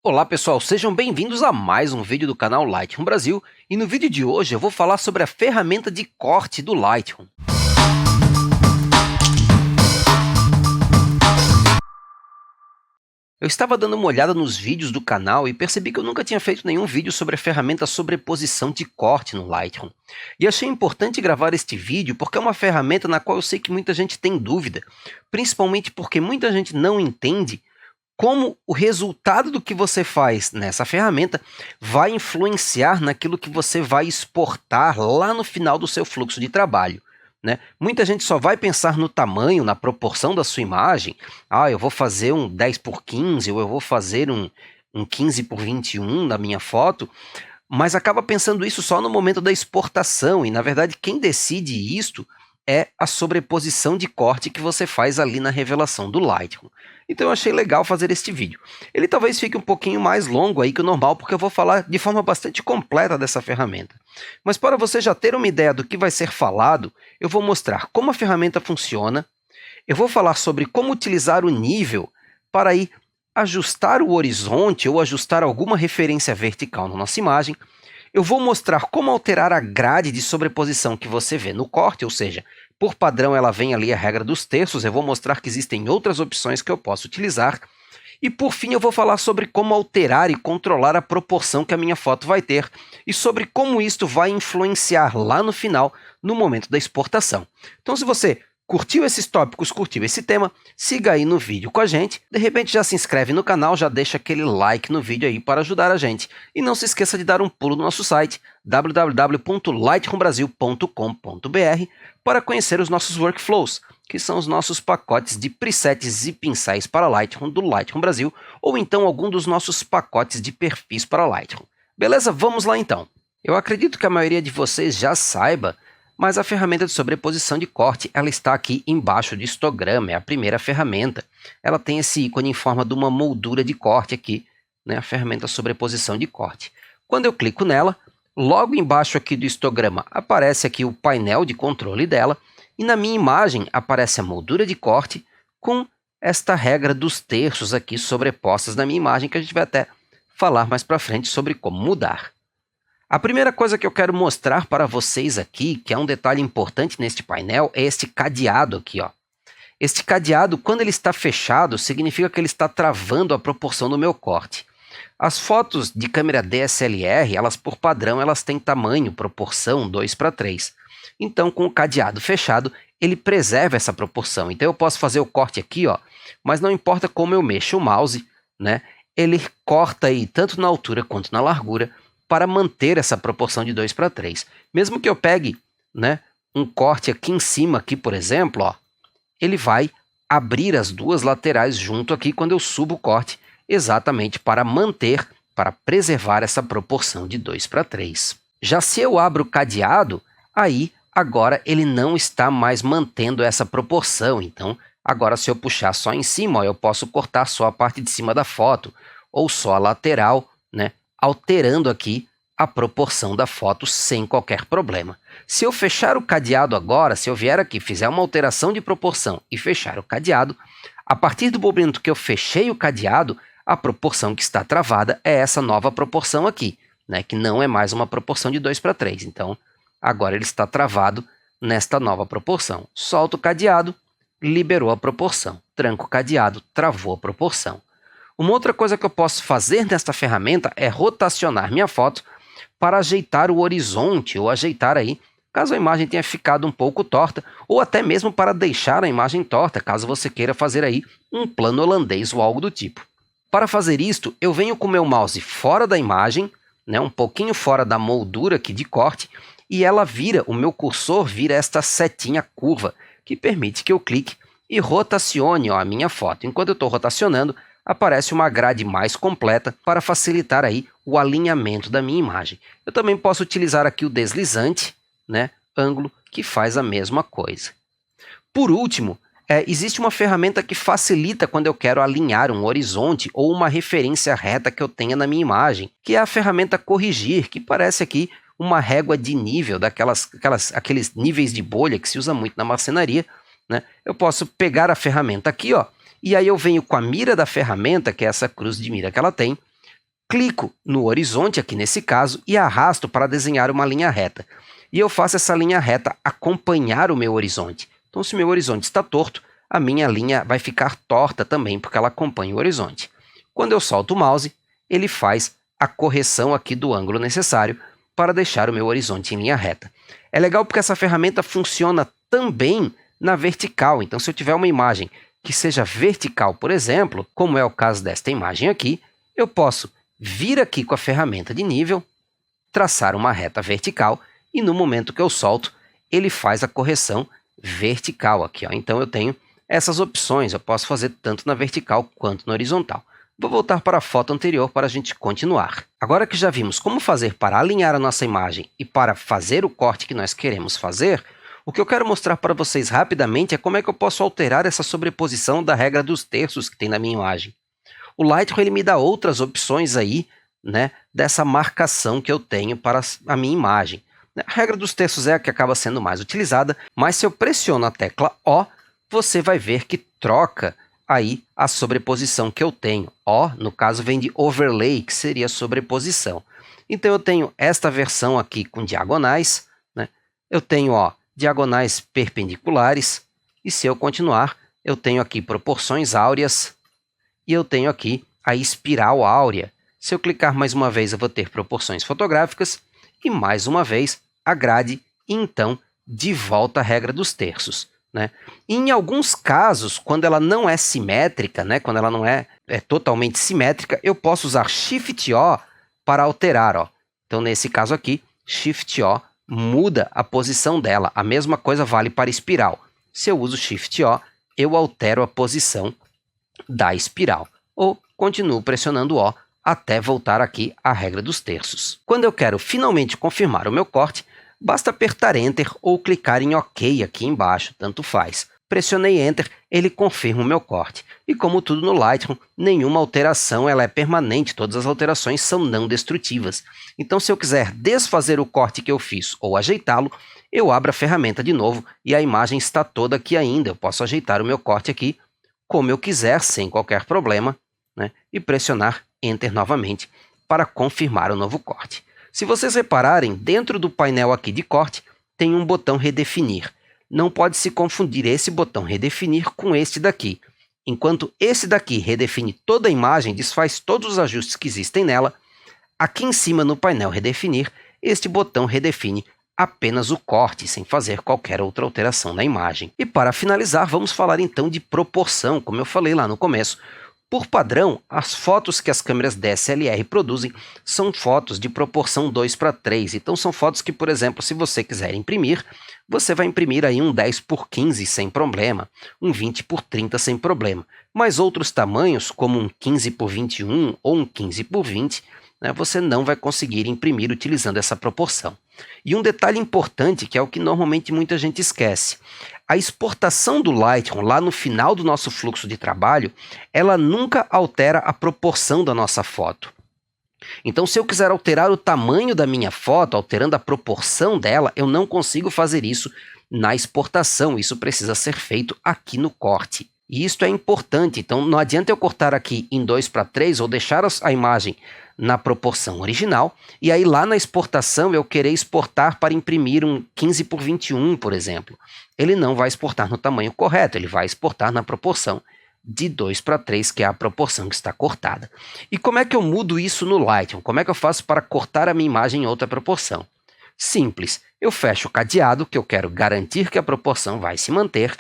Olá pessoal, sejam bem-vindos a mais um vídeo do canal Lightroom Brasil, e no vídeo de hoje eu vou falar sobre a ferramenta de corte do Lightroom. Eu estava dando uma olhada nos vídeos do canal e percebi que eu nunca tinha feito nenhum vídeo sobre a ferramenta sobreposição de corte no Lightroom. E achei importante gravar este vídeo porque é uma ferramenta na qual eu sei que muita gente tem dúvida, principalmente porque muita gente não entende como o resultado do que você faz nessa ferramenta vai influenciar naquilo que você vai exportar lá no final do seu fluxo de trabalho, né? Muita gente só vai pensar no tamanho, na proporção da sua imagem. Eu vou fazer um 10:15 ou eu vou fazer um 15:21 na minha foto, mas acaba pensando isso só no momento da exportação, e na verdade quem decide isto é a sobreposição de corte que você faz ali na revelação do Lightroom. Então eu achei legal fazer este vídeo. Ele talvez fique um pouquinho mais longo aí que o normal, porque eu vou falar de forma bastante completa dessa ferramenta. Mas para você já ter uma ideia do que vai ser falado, eu vou mostrar como a ferramenta funciona, eu vou falar sobre como utilizar o nível para aí ajustar o horizonte ou ajustar alguma referência vertical na nossa imagem. Eu vou mostrar como alterar a grade de sobreposição que você vê no corte, ou seja, por padrão ela vem ali a regra dos terços. Eu vou mostrar que existem outras opções que eu posso utilizar. E por fim eu vou falar sobre como alterar e controlar a proporção que a minha foto vai ter e sobre como isto vai influenciar lá no final, no momento da exportação. Então se você curtiu esses tópicos, curtiu esse tema, siga aí no vídeo com a gente. De repente já se inscreve no canal, já deixa aquele like no vídeo aí para ajudar a gente. E não se esqueça de dar um pulo no nosso site www.lightroombrasil.com.br para conhecer os nossos workflows, que são os nossos pacotes de presets e pincéis para Lightroom do Lightroom Brasil, ou então algum dos nossos pacotes de perfis para Lightroom. Beleza? Vamos lá então. Eu acredito que a maioria de vocês já saiba, mas a ferramenta de sobreposição de corte ela está aqui embaixo do histograma, é a primeira ferramenta. Ela tem esse ícone em forma de uma moldura de corte aqui, né, a ferramenta sobreposição de corte. Quando eu clico nela, logo embaixo aqui do histograma aparece aqui o painel de controle dela, e na minha imagem aparece a moldura de corte com esta regra dos terços aqui sobrepostas na minha imagem, que a gente vai até falar mais para frente sobre como mudar. A primeira coisa que eu quero mostrar para vocês aqui, que é um detalhe importante neste painel, é este cadeado aqui, ó. Este cadeado, quando ele está fechado, significa que ele está travando a proporção do meu corte. As fotos de câmera DSLR, elas por padrão, elas têm tamanho, proporção 2:3. Então, com o cadeado fechado, ele preserva essa proporção. Então, eu posso fazer o corte aqui, ó, mas não importa como eu mexo o mouse, né? Ele corta aí tanto na altura quanto na largura, para manter essa proporção de 2:3. Mesmo que eu pegue, né, um corte aqui em cima, aqui, por exemplo, ó, ele vai abrir as duas laterais junto aqui quando eu subo o corte, exatamente para manter, para preservar essa proporção de 2:3. Já se eu abro o cadeado, aí agora ele não está mais mantendo essa proporção. Então, agora se eu puxar só em cima, ó, eu posso cortar só a parte de cima da foto, ou só a lateral, né, alterando aqui a proporção da foto sem qualquer problema. Se eu fechar o cadeado agora, se eu vier aqui, fizer uma alteração de proporção e fechar o cadeado, a partir do momento que eu fechei o cadeado, a proporção que está travada é essa nova proporção aqui, né, que não é mais uma proporção de 2:3. Então, agora ele está travado nesta nova proporção. Solto o cadeado, liberou a proporção. Tranco o cadeado, travou a proporção. Uma outra coisa que eu posso fazer nesta ferramenta é rotacionar minha foto para ajeitar o horizonte ou ajeitar aí, caso a imagem tenha ficado um pouco torta, ou até mesmo para deixar a imagem torta, caso você queira fazer aí um plano holandês ou algo do tipo. Para fazer isto, eu venho com o meu mouse fora da imagem, né, um pouquinho fora da moldura aqui de corte, e ela vira, o meu cursor vira esta setinha curva, que permite que eu clique e rotacione, ó, a minha foto. Enquanto eu estou rotacionando, aparece uma grade mais completa para facilitar aí o alinhamento da minha imagem. Eu também posso utilizar aqui o deslizante, né, ângulo, que faz a mesma coisa. Por último, existe uma ferramenta que facilita quando eu quero alinhar um horizonte ou uma referência reta que eu tenha na minha imagem, que é a ferramenta corrigir, que parece aqui uma régua de nível, aqueles níveis de bolha que se usa muito na marcenaria, né? Eu posso pegar a ferramenta aqui, ó, e aí eu venho com a mira da ferramenta, que é essa cruz de mira que ela tem, clico no horizonte, aqui nesse caso, e arrasto para desenhar uma linha reta. E eu faço essa linha reta acompanhar o meu horizonte. Então, se o meu horizonte está torto, a minha linha vai ficar torta também, porque ela acompanha o horizonte. Quando eu solto o mouse, ele faz a correção aqui do ângulo necessário para deixar o meu horizonte em linha reta. É legal porque essa ferramenta funciona também na vertical. Então, se eu tiver uma imagem que seja vertical, por exemplo, como é o caso desta imagem aqui, eu posso vir aqui com a ferramenta de nível, traçar uma reta vertical e no momento que eu solto, ele faz a correção vertical aqui. Ó. Então, eu tenho essas opções. Eu posso fazer tanto na vertical quanto na horizontal. Vou voltar para a foto anterior para a gente continuar. Agora que já vimos como fazer para alinhar a nossa imagem e para fazer o corte que nós queremos fazer, o que eu quero mostrar para vocês rapidamente é como é que eu posso alterar essa sobreposição da regra dos terços que tem na minha imagem. O Lightroom ele me dá outras opções aí, né, dessa marcação que eu tenho para a minha imagem. A regra dos terços é a que acaba sendo mais utilizada, mas se eu pressiono a tecla O, você vai ver que troca aí a sobreposição que eu tenho. O, no caso, vem de overlay, que seria sobreposição. Então, eu tenho esta versão aqui com diagonais, né? Eu tenho diagonais perpendiculares, e se eu continuar, eu tenho aqui proporções áureas, e eu tenho aqui a espiral áurea. Se eu clicar mais uma vez, eu vou ter proporções fotográficas, e mais uma vez, a grade, e então, de volta à regra dos terços. Né? E em alguns casos, quando ela não é simétrica, né? Quando ela não é totalmente simétrica, eu posso usar Shift-O para alterar. Ó. Então, nesse caso aqui, Shift-O muda a posição dela. A mesma coisa vale para espiral. Se eu uso Shift-O, eu altero a posição da espiral. Ou continuo pressionando O até voltar aqui à regra dos terços. Quando eu quero finalmente confirmar o meu corte, basta apertar Enter ou clicar em OK aqui embaixo, tanto faz. Pressionei Enter, ele confirma o meu corte. E como tudo no Lightroom, nenhuma alteração ela é permanente, todas as alterações são não destrutivas. Então, se eu quiser desfazer o corte que eu fiz ou ajeitá-lo, eu abro a ferramenta de novo e a imagem está toda aqui ainda. Eu posso ajeitar o meu corte aqui como eu quiser, sem qualquer problema, né? E pressionar Enter novamente para confirmar o novo corte. Se vocês repararem, dentro do painel aqui de corte, tem um botão redefinir. Não pode se confundir esse botão redefinir com este daqui. Enquanto esse daqui redefine toda a imagem, desfaz todos os ajustes que existem nela, aqui em cima no painel redefinir, este botão redefine apenas o corte, sem fazer qualquer outra alteração na imagem. E para finalizar, vamos falar então de proporção, como eu falei lá no começo. Por padrão, as fotos que as câmeras DSLR produzem são fotos de proporção 2:3. Então, são fotos que, por exemplo, se você quiser imprimir, você vai imprimir aí um 10:15 sem problema, um 20:30 sem problema. Mas outros tamanhos, como um 15:21 ou um 15:20, né, você não vai conseguir imprimir utilizando essa proporção. E um detalhe importante, que é o que normalmente muita gente esquece. A exportação do Lightroom, lá no final do nosso fluxo de trabalho, ela nunca altera a proporção da nossa foto. Então, se eu quiser alterar o tamanho da minha foto, alterando a proporção dela, eu não consigo fazer isso na exportação. Isso precisa ser feito aqui no corte. E isso é importante. Então, não adianta eu cortar aqui em 2:3 ou deixar a imagem na proporção original, e aí lá na exportação eu querer exportar para imprimir um 15:21, por exemplo. Ele não vai exportar no tamanho correto, ele vai exportar na proporção de 2:3, que é a proporção que está cortada. E como é que eu mudo isso no Lightroom? Como é que eu faço para cortar a minha imagem em outra proporção? Simples, eu fecho o cadeado, que eu quero garantir que a proporção vai se manter,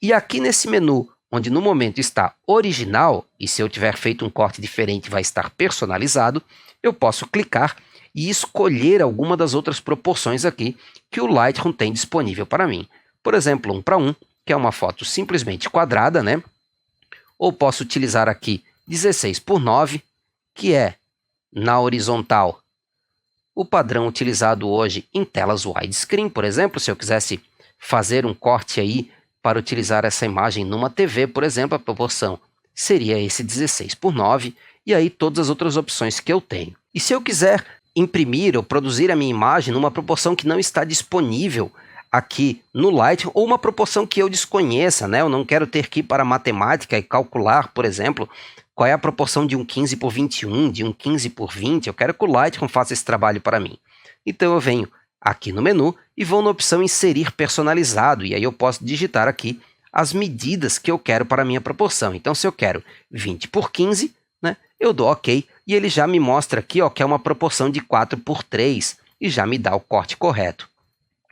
e aqui nesse menu, onde no momento está original, e se eu tiver feito um corte diferente vai estar personalizado, eu posso clicar e escolher alguma das outras proporções aqui que o Lightroom tem disponível para mim. Por exemplo, 1:1, que é uma foto simplesmente quadrada, né? Ou posso utilizar aqui 16:9, que é, na horizontal, o padrão utilizado hoje em telas widescreen, por exemplo, se eu quisesse fazer um corte aí para utilizar essa imagem numa TV, por exemplo, a proporção seria esse 16:9, e aí todas as outras opções que eu tenho. E se eu quiser imprimir ou produzir a minha imagem numa proporção que não está disponível aqui no Lightroom, ou uma proporção que eu desconheça, né? Eu não quero ter que ir para a matemática e calcular, por exemplo, qual é a proporção de um 15 por 21, de um 15 por 20, eu quero que o Lightroom faça esse trabalho para mim. Então eu venho aqui no menu e vou na opção Inserir Personalizado, e aí eu posso digitar aqui as medidas que eu quero para a minha proporção. Então, se eu quero 20 por 15, né, eu dou OK, e ele já me mostra aqui ó, que é uma proporção de 4 por 3, e já me dá o corte correto.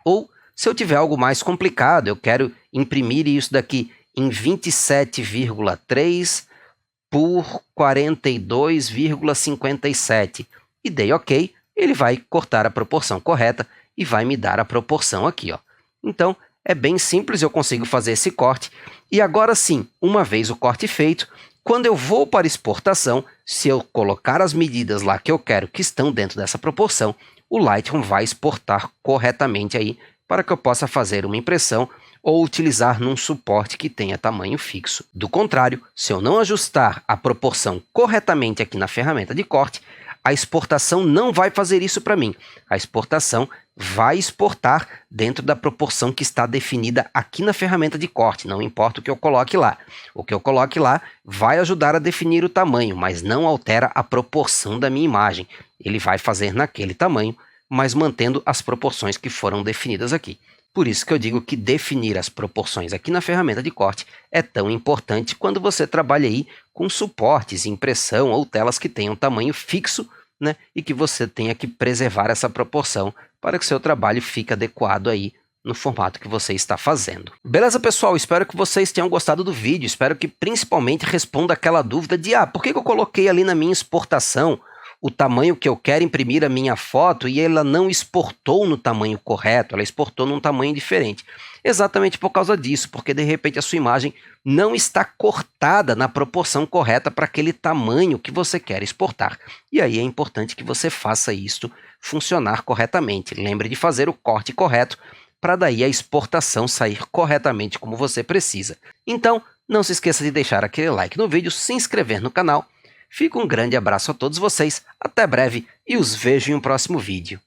Ou, se eu tiver algo mais complicado, eu quero imprimir isso daqui em 27,3 por 42,57, e dei OK, ele vai cortar a proporção correta e vai me dar a proporção aqui, ó. Então, é bem simples, eu consigo fazer esse corte. E agora sim, uma vez o corte feito, quando eu vou para exportação, se eu colocar as medidas lá que eu quero que estão dentro dessa proporção, o Lightroom vai exportar corretamente aí para que eu possa fazer uma impressão ou utilizar num suporte que tenha tamanho fixo. Do contrário, se eu não ajustar a proporção corretamente aqui na ferramenta de corte, a exportação não vai fazer isso para mim. A exportação vai exportar dentro da proporção que está definida aqui na ferramenta de corte, não importa o que eu coloque lá. O que eu coloque lá vai ajudar a definir o tamanho, mas não altera a proporção da minha imagem. Ele vai fazer naquele tamanho, mas mantendo as proporções que foram definidas aqui. Por isso que eu digo que definir as proporções aqui na ferramenta de corte é tão importante quando você trabalha aí com suportes, impressão ou telas que tenham tamanho fixo, né, e que você tenha que preservar essa proporção para que o seu trabalho fique adequado aí no formato que você está fazendo. Beleza, pessoal? Espero que vocês tenham gostado do vídeo. Espero que principalmente responda aquela dúvida de por que eu coloquei ali na minha exportação o tamanho que eu quero imprimir a minha foto e ela não exportou no tamanho correto, ela exportou num tamanho diferente. Exatamente por causa disso, porque de repente a sua imagem não está cortada na proporção correta para aquele tamanho que você quer exportar. E aí é importante que você faça isso funcionar corretamente. Lembre de fazer o corte correto para daí a exportação sair corretamente como você precisa. Então, não se esqueça de deixar aquele like no vídeo, se inscrever no canal. Fica um grande abraço a todos vocês, até breve e os vejo em um próximo vídeo.